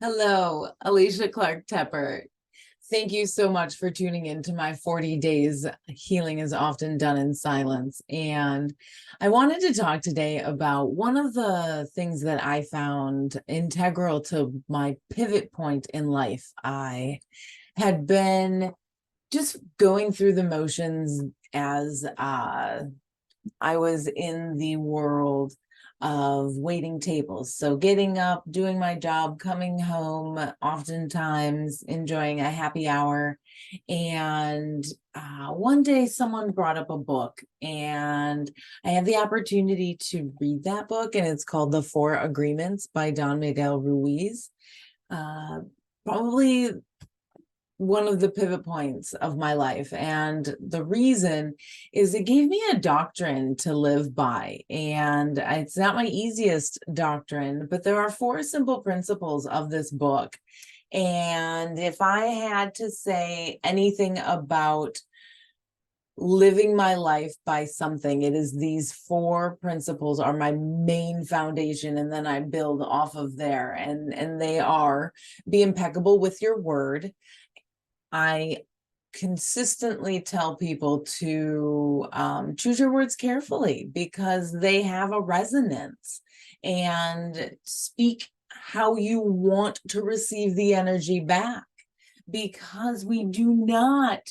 Hello, Alicia Clark-Teper. Thank you so much for tuning in to my 40 days healing is often done in silence. And I wanted to talk today about one of the things that I found integral to my pivot point in life. I had been just going through the motions as I was in the world of waiting tables. So getting up, doing my job, coming home, oftentimes enjoying a happy hour. And one day someone brought up a book, and I had the opportunity to read that book, and it's called The Four Agreements by Don Miguel Ruiz. Probably one of the pivot points of my life. And the reason is it gave me a doctrine to live by. And it's not my easiest doctrine, but there are four simple principles of this book. And if I had to say anything about living my life by something, it is these four principles are my main foundation, and then I build off of there. And they are: be impeccable with your word. I consistently tell people to choose your words carefully because they have a resonance, and speak how you want to receive the energy back, because we do not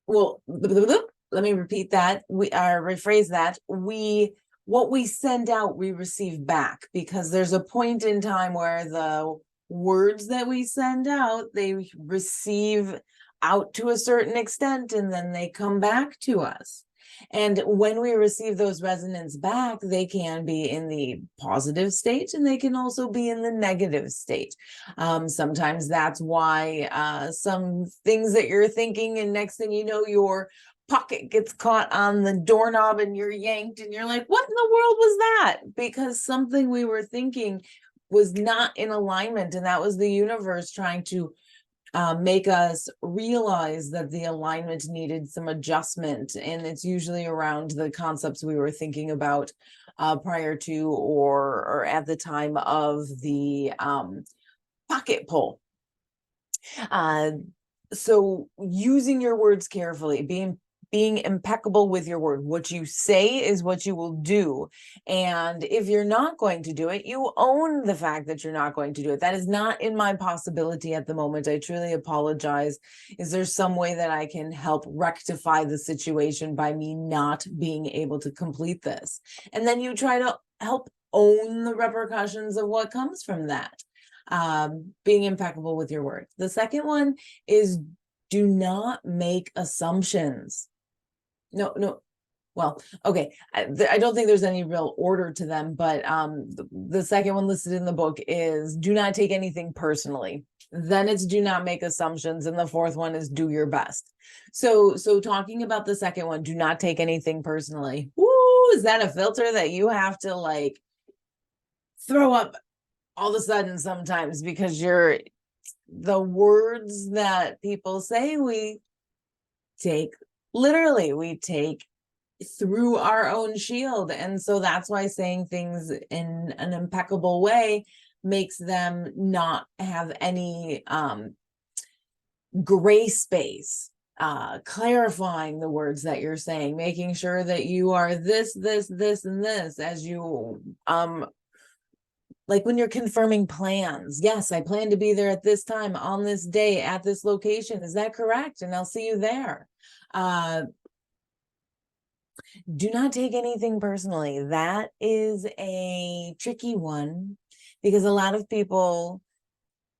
let me repeat that. We rephrase that. What we send out, we receive back, because there's a point in time where the words that we send out, they receive out to a certain extent, and then they come back to us. And when we receive those resonance back, they can be in the positive state, and they can also be in the negative state. Sometimes that's why some things that you're thinking, and next thing you know, your pocket gets caught on the doorknob and you're yanked, and you're like, what in the world was that? Because something we were thinking was not in alignment, and that was the universe trying to make us realize that the alignment needed some adjustment. And it's usually around the concepts we were thinking about prior to or at the time of the pocket pull. So using your words carefully, being impeccable with your word. What you say is what you will do. And if you're not going to do it, you own the fact that you're not going to do it. That is not in my possibility at the moment. I truly apologize. Is there some way that I can help rectify the situation by me not being able to complete this? And then you try to help own the repercussions of what comes from that. Being impeccable with your word. The second one is do not make assumptions. No. Well, okay. I don't think there's any real order to them, but the second one listed in the book is do not take anything personally. Then it's do not make assumptions, and the fourth one is do your best. So talking about the second one, do not take anything personally. Woo, is that a filter that you have to like throw up all of a sudden sometimes, because the words that people say, we take literally, we take through our own shield. And so that's why saying things in an impeccable way makes them not have any gray space. Clarifying the words that you're saying, making sure that you are this, and this, as you like when you're confirming plans. Yes, I plan to be there at this time, on this day, at this location. Is that correct? And I'll see you there. Do not take anything personally. That is a tricky one, because a lot of people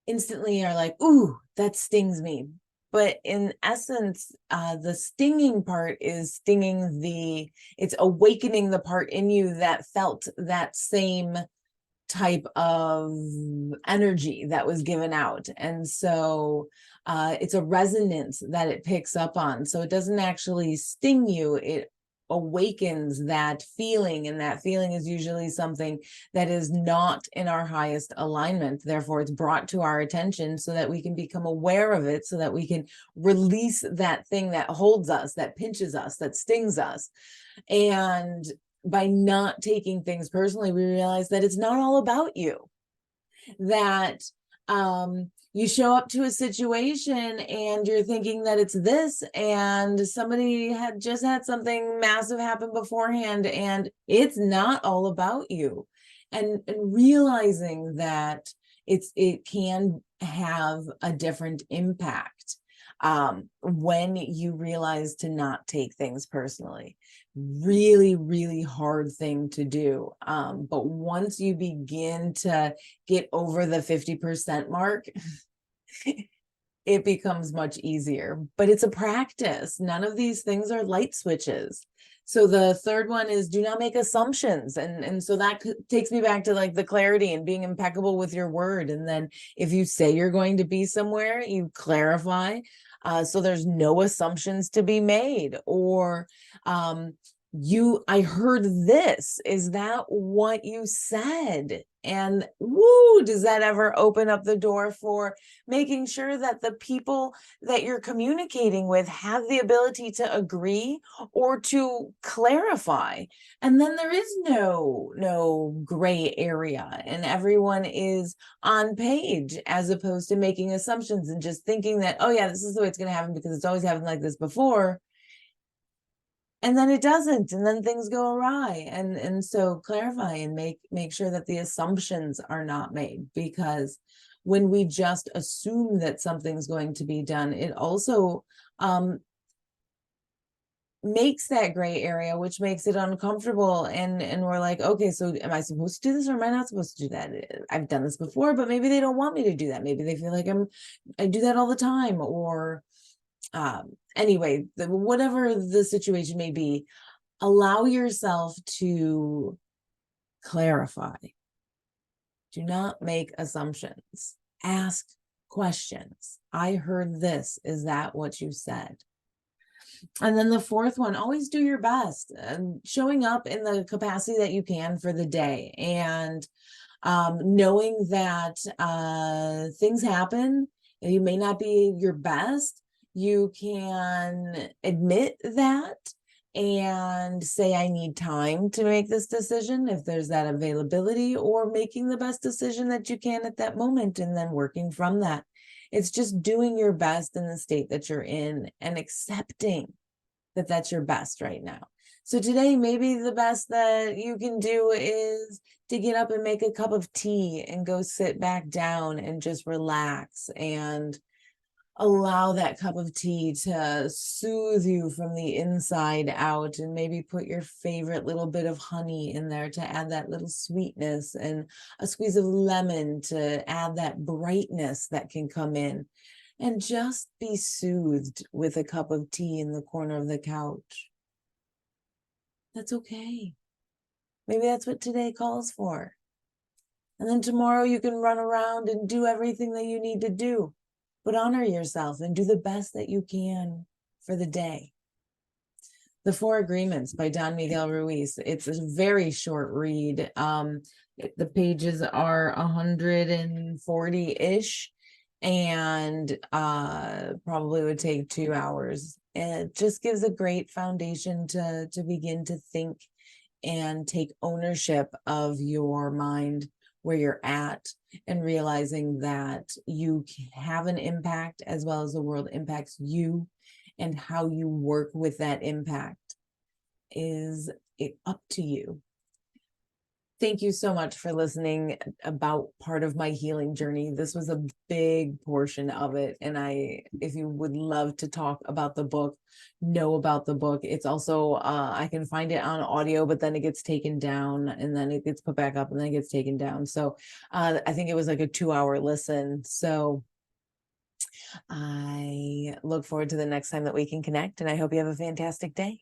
instantly are like, ooh, that stings me. But in essence, the stinging part is it's awakening the part in you that felt that same type of energy that was given out. And so it's a resonance that it picks up on. So it doesn't actually sting you, it awakens that feeling, and that feeling is usually something that is not in our highest alignment. Therefore, it's brought to our attention so that we can become aware of it, so that we can release that thing that holds us, that pinches us, that stings us. And by not taking things personally, we realize that it's not all about you. That you show up to a situation and you're thinking that it's this, and somebody had just had something massive happen beforehand, and it's not all about you. And realizing that it can have a different impact when you realize to not take things personally. Really, really hard thing to do. But once you begin to get over the 50% mark, it becomes much easier. But it's a practice. None of these things are light switches. So the third one is do not make assumptions. And so that takes me back to like the clarity and being impeccable with your word. And then if you say you're going to be somewhere, you clarify. So there's no assumptions to be made. Or I heard this. Is that what you said? And woo, does that ever open up the door for making sure that the people that you're communicating with have the ability to agree or to clarify? And then there is no gray area, and everyone is on page, as opposed to making assumptions and just thinking that, oh yeah, this is the way it's going to happen because it's always happened like this before. And then it doesn't, and then things go awry. And so clarify and make sure that the assumptions are not made, because when we just assume that something's going to be done, it also makes that gray area, which makes it uncomfortable. And we're like, okay, so am I supposed to do this or am I not supposed to do that? I've done this before, but maybe they don't want me to do that. Maybe they feel like I do that all the time. Or anyway, whatever the situation may be, allow yourself to clarify. Do not make assumptions. Ask questions. I heard this. Is that what you said? And then the fourth one, always do your best, and showing up in the capacity that you can for the day, and knowing that things happen. You may not be your best. You can admit that and say, I need time to make this decision, if there's that availability, or making the best decision that you can at that moment and then working from that. It's just doing your best in the state that you're in and accepting that that's your best right now. So today, maybe the best that you can do is to get up and make a cup of tea and go sit back down and just relax and allow that cup of tea to soothe you from the inside out, and maybe put your favorite little bit of honey in there to add that little sweetness, and a squeeze of lemon to add that brightness that can come in, and just be soothed with a cup of tea in the corner of the couch. That's okay. Maybe that's what today calls for. And then tomorrow you can run around and do everything that you need to do. But honor yourself and do the best that you can for the day. The Four Agreements by Don Miguel Ruiz. It's a very short read. The pages are 140-ish, and probably would take 2 hours. And it just gives a great foundation to begin to think and take ownership of your mind, where you're at, and realizing that you have an impact as well as the world impacts you, and how you work with that impact is up to you. Thank you so much for listening about part of my healing journey. This was a big portion of it. And if you would love to talk about the book, know about the book. It's also, I can find it on audio, but then it gets taken down, and then it gets put back up, and then it gets taken down. So I think it was like a 2-hour listen. So I look forward to the next time that we can connect, and I hope you have a fantastic day.